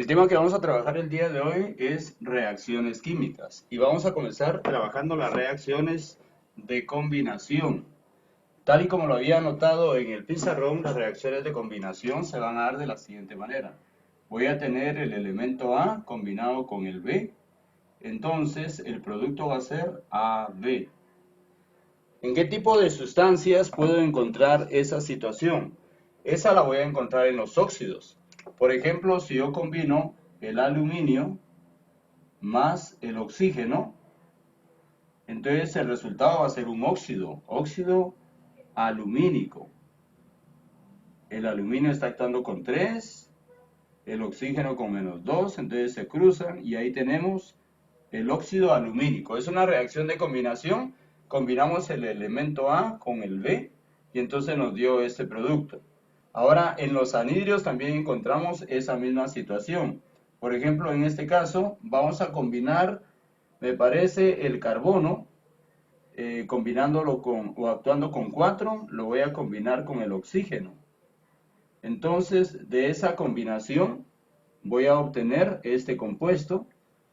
El tema que vamos a trabajar el día de hoy es reacciones químicas y vamos a comenzar trabajando las reacciones de combinación. Tal y como lo había anotado en el pizarrón, las reacciones de combinación se van a dar de la siguiente manera. Voy a tener el elemento A combinado con el B, entonces el producto va a ser AB. ¿En qué tipo de sustancias puedo encontrar esa situación? Esa la voy a encontrar en los óxidos. Por ejemplo, si yo combino el aluminio más el oxígeno, entonces el resultado va a ser un óxido alumínico. El aluminio está actuando con 3, el oxígeno con -2, entonces se cruzan y ahí tenemos el óxido alumínico. Es una reacción de combinación, combinamos el elemento A con el B y entonces nos dio este producto. Ahora, en los anhidrios también encontramos esa misma situación. Por ejemplo, en este caso, vamos a combinar, me parece, el carbono, combinándolo o actuando con 4, lo voy a combinar con el oxígeno. Entonces, de esa combinación, voy a obtener este compuesto,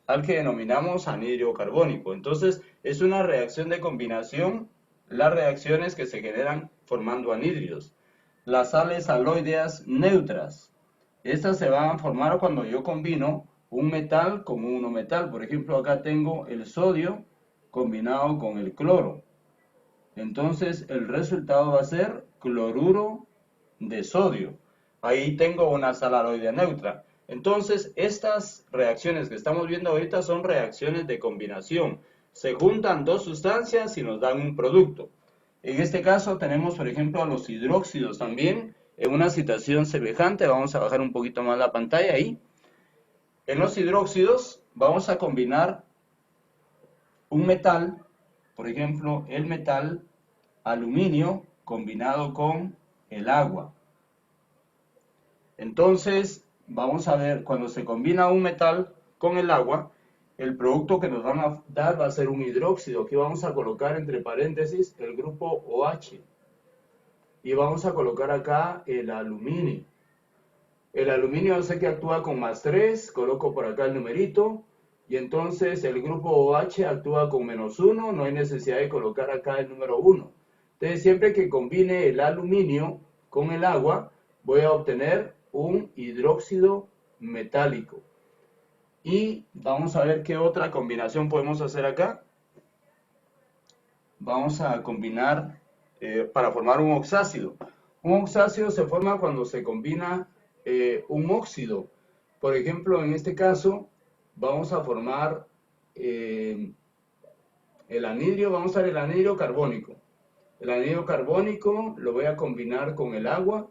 al que denominamos anhidro carbónico. Entonces, es una reacción de combinación, las reacciones que se generan formando anhidrios. Las sales aloideas neutras. Estas se van a formar cuando yo combino un metal con un no metal. Por ejemplo, acá tengo el sodio combinado con el cloro. Entonces, el resultado va a ser cloruro de sodio. Ahí tengo una sal aloidea neutra. Entonces, estas reacciones que estamos viendo ahorita son reacciones de combinación. Se juntan dos sustancias y nos dan un producto. En este caso tenemos, por ejemplo, a los hidróxidos también, en una situación semejante. Vamos a bajar un poquito más la pantalla ahí. En los hidróxidos vamos a combinar un metal, por ejemplo, el metal aluminio combinado con el agua. Entonces, vamos a ver, cuando se combina un metal con el agua, el producto que nos van a dar va a ser un hidróxido. Aquí vamos a colocar entre paréntesis el grupo OH. Y vamos a colocar acá el aluminio. El aluminio yo sé que actúa con +3, coloco por acá el numerito. Y entonces el grupo OH actúa con -1, no hay necesidad de colocar acá el número 1. Entonces siempre que combine el aluminio con el agua, voy a obtener un hidróxido metálico. Y vamos a ver qué otra combinación podemos hacer acá. Vamos a combinar para formar un oxácido. Un oxácido se forma cuando se combina un óxido. Por ejemplo, en este caso, vamos a formar el anhidro, vamos a ver el anhidro carbónico. El anhidro carbónico lo voy a combinar con el agua.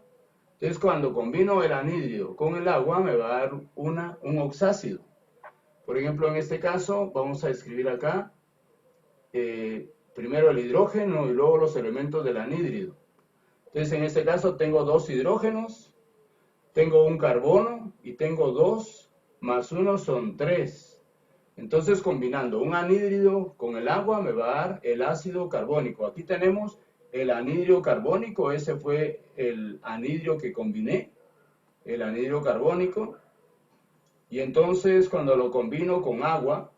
Entonces, cuando combino el anhidro con el agua, me va a dar un oxácido. Por ejemplo, en este caso, vamos a escribir acá primero el hidrógeno y luego los elementos del anhídrido. Entonces, en este caso, tengo 2 hidrógenos, tengo un carbono y tengo 2 más 1 son 3. Entonces, combinando un anhídrido con el agua me va a dar el ácido carbónico. Aquí tenemos el anhídrido carbónico, ese fue el anhídrido que combiné, el anhídrido carbónico. Y entonces, cuando lo combino con agua,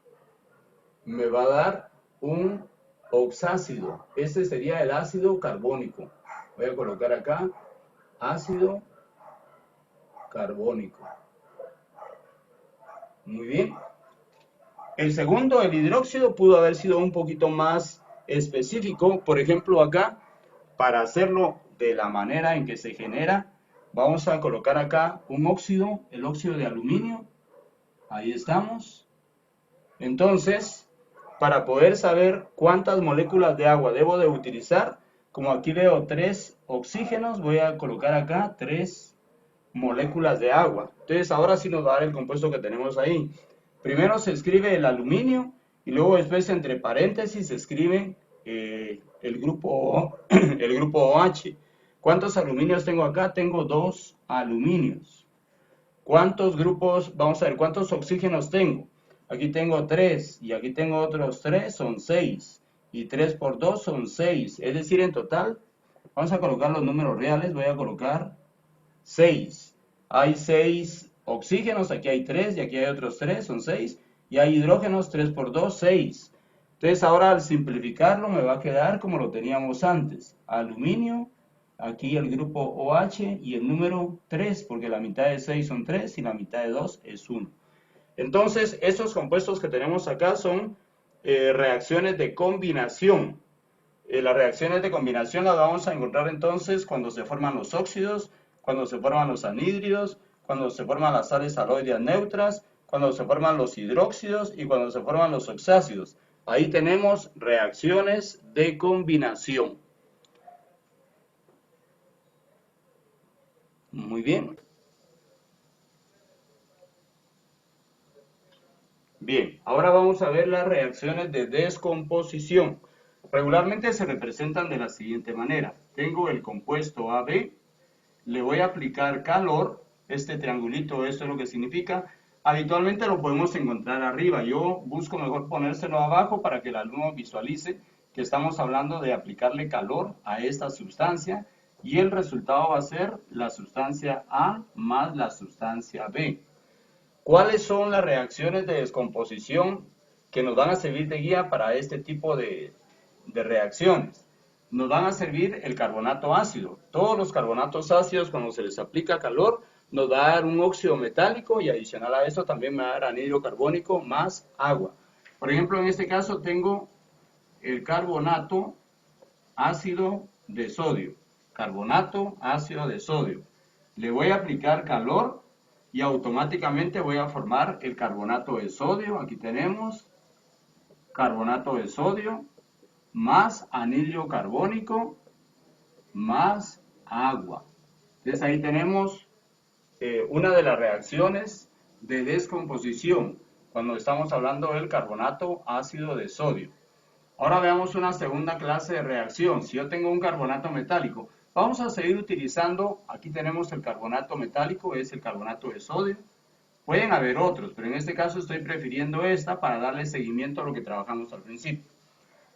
me va a dar un oxácido. Este sería el ácido carbónico. Voy a colocar acá ácido carbónico. Muy bien. El segundo, el hidróxido, pudo haber sido un poquito más específico. Por ejemplo, acá, para hacerlo de la manera en que se genera, vamos a colocar acá un óxido, el óxido de aluminio. Ahí estamos. Entonces, para poder saber cuántas moléculas de agua debo de utilizar, como aquí veo 3 oxígenos, voy a colocar acá 3 moléculas de agua. Entonces ahora sí nos va a dar el compuesto que tenemos ahí. Primero se escribe el aluminio y luego después entre paréntesis se escribe el grupo OH. ¿Cuántos aluminios tengo acá? Tengo 2 aluminios. ¿Cuántos grupos? Vamos a ver, ¿cuántos oxígenos tengo? Aquí tengo 3 y aquí tengo otros 3, son 6. Y 3 por 2 son 6. Es decir, en total, vamos a colocar los números reales, voy a colocar 6. Hay 6 Oxígenos, aquí hay 3 y aquí hay otros 3, son 6. Y hay hidrógenos, 3 por 2, 6. Entonces ahora al simplificarlo me va a quedar como lo teníamos antes. Aluminio, aquí el grupo OH y el número 3, porque la mitad de 6 son 3 y la mitad de 2 es 1. Entonces, estos compuestos que tenemos acá son reacciones de combinación. Las reacciones de combinación las vamos a encontrar entonces cuando se forman los óxidos, cuando se forman los anhídridos, cuando se forman las sales aloideas neutras, cuando se forman los hidróxidos y cuando se forman los oxácidos. Ahí tenemos reacciones de combinación. Muy bien. Bien, ahora vamos a ver las reacciones de descomposición. Regularmente se representan de la siguiente manera. Tengo el compuesto AB, le voy a aplicar calor, este triangulito, esto es lo que significa. Habitualmente lo podemos encontrar arriba, yo busco mejor ponérselo abajo para que el alumno visualice que estamos hablando de aplicarle calor a esta sustancia y el resultado va a ser la sustancia A más la sustancia B. ¿Cuáles son las reacciones de descomposición que nos van a servir de guía para este tipo de reacciones? Nos van a servir el carbonato ácido. Todos los carbonatos ácidos, cuando se les aplica calor, nos va a dar un óxido metálico y adicional a eso también me va a dar anhídrido carbónico más agua. Por ejemplo, en este caso tengo el carbonato ácido de sodio. Carbonato ácido de sodio. Le voy a aplicar calor y automáticamente voy a formar el carbonato de sodio. Aquí tenemos carbonato de sodio más anhídrido carbónico más agua. Entonces ahí tenemos una de las reacciones de descomposición cuando estamos hablando del carbonato ácido de sodio. Ahora veamos una segunda clase de reacción. Si yo tengo un carbonato metálico, vamos a seguir utilizando, aquí tenemos el carbonato metálico, es el carbonato de sodio. Pueden haber otros, pero en este caso estoy prefiriendo esta para darle seguimiento a lo que trabajamos al principio.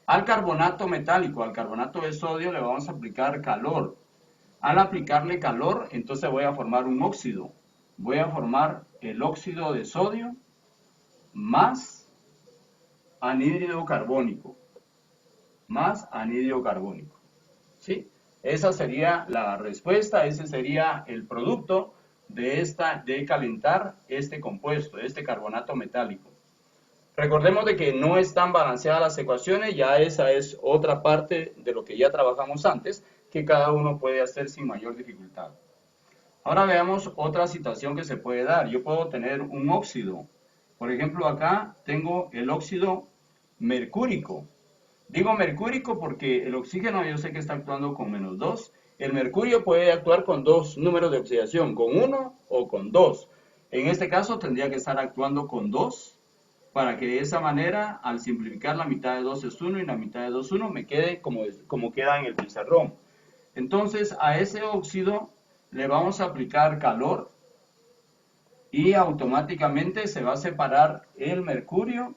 Al carbonato metálico, al carbonato de sodio, le vamos a aplicar calor. Al aplicarle calor, entonces voy a formar un óxido. Voy a formar el óxido de sodio más anhídrido carbónico. Más anhídrido carbónico. ¿Sí? Esa sería la respuesta, ese sería el producto de calentar este compuesto, este carbonato metálico. Recordemos de que no están balanceadas las ecuaciones, ya esa es otra parte de lo que ya trabajamos antes, que cada uno puede hacer sin mayor dificultad. Ahora veamos otra situación que se puede dar. Yo puedo tener un óxido. Por ejemplo, acá tengo el óxido mercúrico. Digo mercúrico porque el oxígeno yo sé que está actuando con -2. El mercurio puede actuar con dos números de oxidación, con 1 o con 2. En este caso tendría que estar actuando con 2 para que de esa manera, al simplificar, la mitad de 2 es 1 y la mitad de 2 es 1, me quede como queda en el pizarrón. Entonces a ese óxido le vamos a aplicar calor y automáticamente se va a separar el mercurio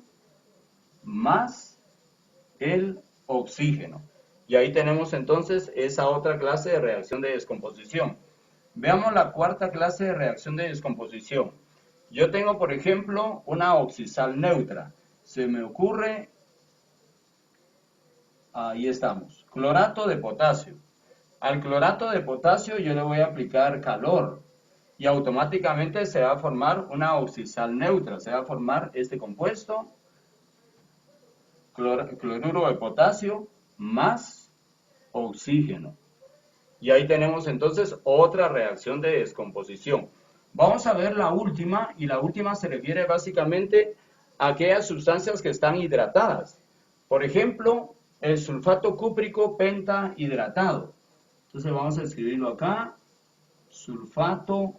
más el oxígeno. Y ahí tenemos entonces esa otra clase de reacción de descomposición. Veamos la cuarta clase de reacción de descomposición. Yo tengo, por ejemplo, una oxisal neutra. Se me ocurre, ahí estamos, clorato de potasio. Al clorato de potasio yo le voy a aplicar calor y automáticamente se va a formar una oxisal neutra. Se va a formar este compuesto, cloruro de potasio más oxígeno. Y ahí tenemos entonces otra reacción de descomposición. Vamos a ver la última, y la última se refiere básicamente a aquellas sustancias que están hidratadas. Por ejemplo, el sulfato cúprico pentahidratado. Entonces vamos a escribirlo acá, sulfato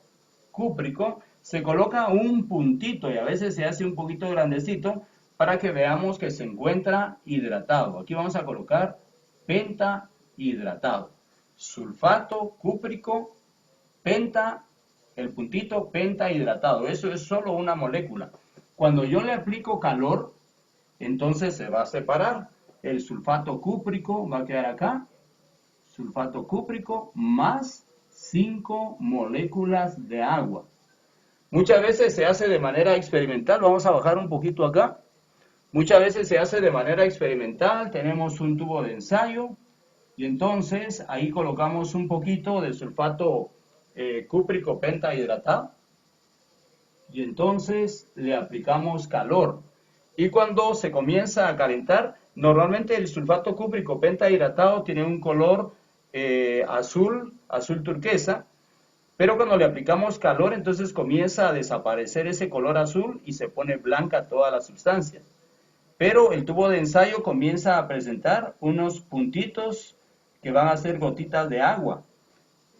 cúprico. Se coloca un puntito y a veces se hace un poquito grandecito para que veamos que se encuentra hidratado. Aquí vamos a colocar pentahidratado. Sulfato cúprico, el puntito pentahidratado. Eso es solo una molécula. Cuando yo le aplico calor, entonces se va a separar. El sulfato cúprico va a quedar acá. Sulfato cúprico más 5 moléculas de agua. Muchas veces se hace de manera experimental, vamos a bajar un poquito acá. Muchas veces se hace de manera experimental, tenemos un tubo de ensayo y entonces ahí colocamos un poquito de sulfato cúprico pentahidratado y entonces le aplicamos calor. Y cuando se comienza a calentar, normalmente el sulfato cúprico pentahidratado tiene un color azul turquesa, pero cuando le aplicamos calor, entonces comienza a desaparecer ese color azul y se pone blanca toda la sustancia. Pero el tubo de ensayo comienza a presentar unos puntitos que van a ser gotitas de agua.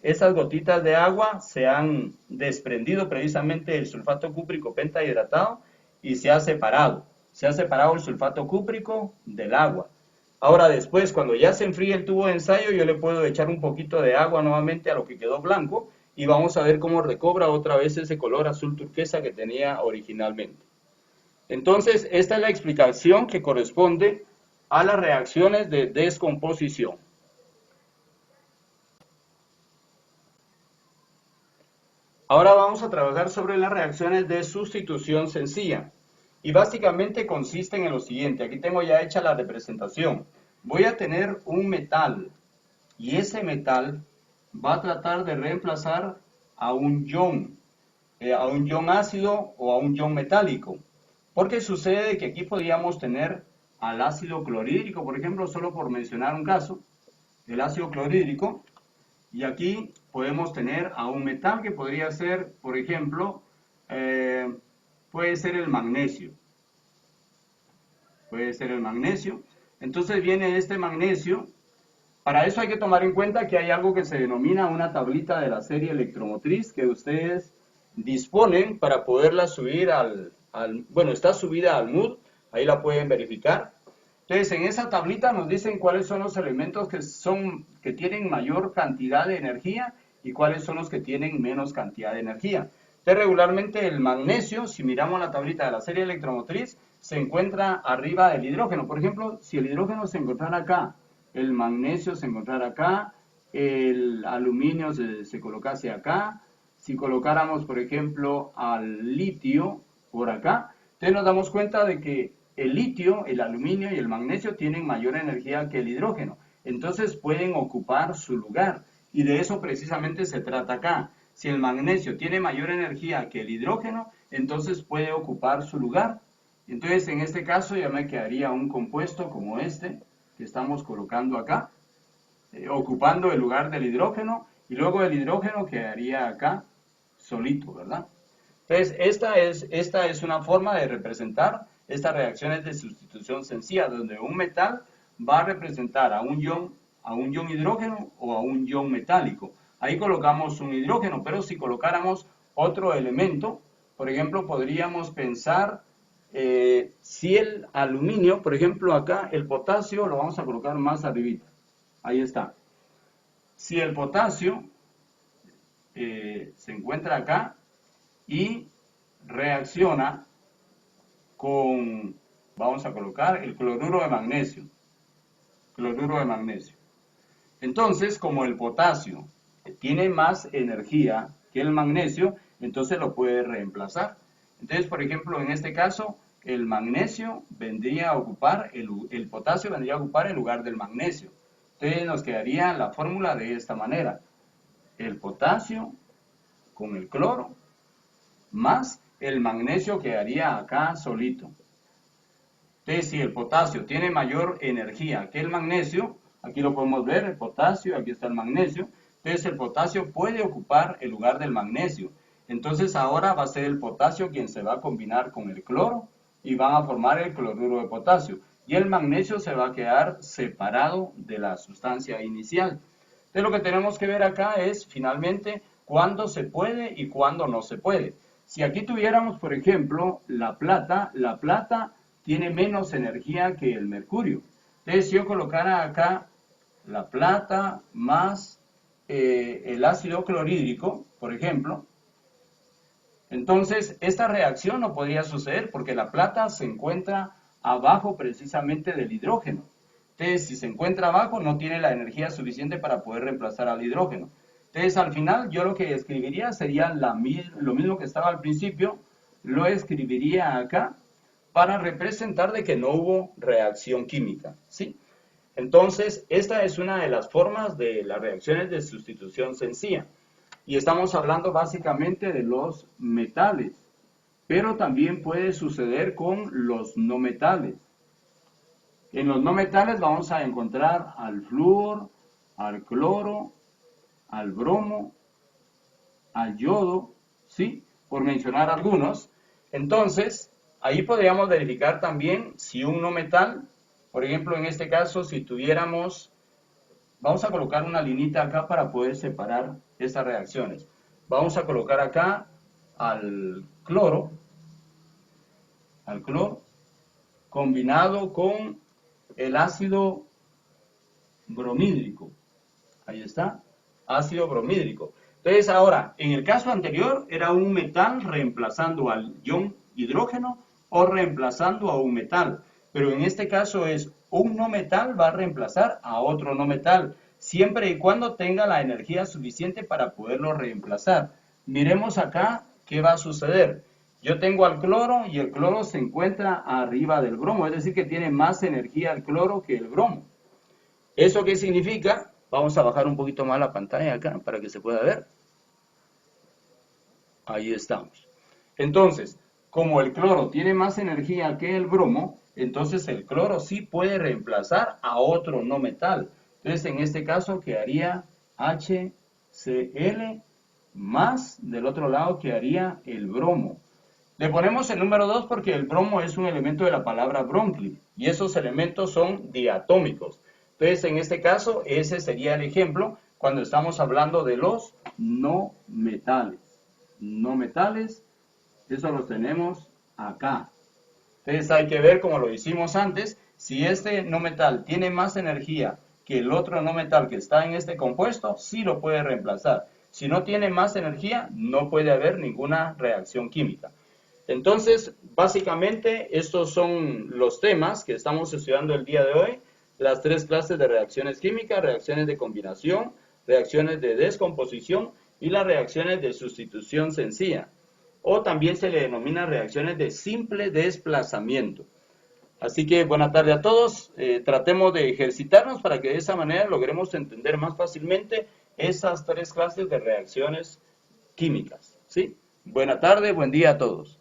Esas gotitas de agua se han desprendido precisamente del sulfato cúprico pentahidratado y se ha separado. Se ha separado el sulfato cúprico del agua. Ahora después, cuando ya se enfríe el tubo de ensayo, yo le puedo echar un poquito de agua nuevamente a lo que quedó blanco y vamos a ver cómo recobra otra vez ese color azul turquesa que tenía originalmente. Entonces, esta es la explicación que corresponde a las reacciones de descomposición. Ahora vamos a trabajar sobre las reacciones de sustitución sencilla. Y básicamente consisten en lo siguiente. Aquí tengo ya hecha la representación. Voy a tener un metal y ese metal va a tratar de reemplazar a un ion ácido o a un ion metálico. Porque sucede que aquí podríamos tener al ácido clorhídrico, por ejemplo, solo por mencionar un caso, el ácido clorhídrico, y aquí podemos tener a un metal que podría ser, por ejemplo, puede ser el magnesio. Puede ser el magnesio. Entonces viene este magnesio. Para eso hay que tomar en cuenta que hay algo que se denomina una tablita de la serie electromotriz que ustedes disponen para poderla subir bueno, está subida al MUD, ahí la pueden verificar. Entonces, en esa tablita nos dicen cuáles son los elementos que tienen mayor cantidad de energía y cuáles son los que tienen menos cantidad de energía. Entonces, regularmente el magnesio, si miramos la tablita de la serie electromotriz, se encuentra arriba del hidrógeno. Por ejemplo, si el hidrógeno se encontrara acá, el magnesio se encontrara acá, el aluminio se colocase acá, si colocáramos, por ejemplo, al litio por acá, entonces nos damos cuenta de que el litio, el aluminio y el magnesio tienen mayor energía que el hidrógeno. Entonces pueden ocupar su lugar. Y de eso precisamente se trata acá. Si el magnesio tiene mayor energía que el hidrógeno, entonces puede ocupar su lugar. Entonces en este caso ya me quedaría un compuesto como este que estamos colocando acá, ocupando el lugar del hidrógeno, y luego el hidrógeno quedaría acá solito, ¿verdad? Entonces esta es una forma de representar estas reacciones de sustitución sencilla, donde un metal va a representar a un ion hidrógeno o a un ion metálico. Ahí colocamos un hidrógeno, pero si colocáramos otro elemento, por ejemplo, podríamos pensar si el aluminio, por ejemplo, acá el potasio lo vamos a colocar más arribita. Ahí está. Si el potasio se encuentra acá y reacciona con, vamos a colocar el cloruro de magnesio. Cloruro de magnesio. Entonces, como el potasio tiene más energía que el magnesio, entonces lo puede reemplazar. Entonces, por ejemplo, en este caso, el magnesio vendría a ocupar, el potasio vendría a ocupar el lugar del magnesio. Entonces nos quedaría la fórmula de esta manera. El potasio con el cloro más el magnesio quedaría acá solito. Entonces, si el potasio tiene mayor energía que el magnesio, aquí lo podemos ver, el potasio, aquí está el magnesio, entonces el potasio puede ocupar el lugar del magnesio. Entonces ahora va a ser el potasio quien se va a combinar con el cloro y van a formar el cloruro de potasio. Y el magnesio se va a quedar separado de la sustancia inicial. Entonces lo que tenemos que ver acá es finalmente cuándo se puede y cuándo no se puede. Si aquí tuviéramos, por ejemplo, la plata tiene menos energía que el mercurio. Entonces, si yo colocara acá la plata más el ácido clorhídrico, por ejemplo, entonces esta reacción no podría suceder porque la plata se encuentra abajo precisamente del hidrógeno. Entonces, si se encuentra abajo, no tiene la energía suficiente para poder reemplazar al hidrógeno. Entonces, al final, yo lo que escribiría sería lo mismo que estaba al principio, lo escribiría acá para representar de que no hubo reacción química, ¿sí? Entonces, esta es una de las formas de las reacciones de sustitución sencilla. Y estamos hablando básicamente de los metales, pero también puede suceder con los no metales. En los no metales vamos a encontrar al flúor, al cloro, al bromo, al yodo, ¿sí? Por mencionar algunos. Entonces, ahí podríamos verificar también si un no metal, por ejemplo, en este caso, si tuviéramos, vamos a colocar una linita acá para poder separar estas reacciones. Vamos a colocar acá al cloro, combinado con el ácido bromídrico. Ahí está, ácido bromídrico. Entonces ahora, en el caso anterior era un metal reemplazando al ion hidrógeno o reemplazando a un metal. Pero en este caso es un no metal va a reemplazar a otro no metal, siempre y cuando tenga la energía suficiente para poderlo reemplazar. Miremos acá qué va a suceder. Yo tengo al cloro y el cloro se encuentra arriba del bromo, es decir que tiene más energía el cloro que el bromo. ¿Eso qué significa? Vamos a bajar un poquito más la pantalla acá para que se pueda ver. Ahí estamos. Entonces, como el cloro tiene más energía que el bromo, entonces el cloro sí puede reemplazar a otro no metal. Entonces, en este caso quedaría HCl más del otro lado quedaría el bromo. Le ponemos el número 2 porque el bromo es un elemento de la palabra bronquil y esos elementos son diatómicos. Entonces, en este caso, ese sería el ejemplo cuando estamos hablando de los no metales. No metales, eso los tenemos acá. Entonces, hay que ver, como lo hicimos antes, si este no metal tiene más energía que el otro no metal que está en este compuesto, sí lo puede reemplazar. Si no tiene más energía, no puede haber ninguna reacción química. Entonces, básicamente, estos son los temas que estamos estudiando el día de hoy. Las 3 clases de reacciones químicas, reacciones de combinación, reacciones de descomposición y las reacciones de sustitución sencilla. O también se le denomina reacciones de simple desplazamiento. Así que buena tarde a todos. Tratemos de ejercitarnos para que de esa manera logremos entender más fácilmente esas 3 clases de reacciones químicas, ¿sí? Buena tarde, buen día a todos.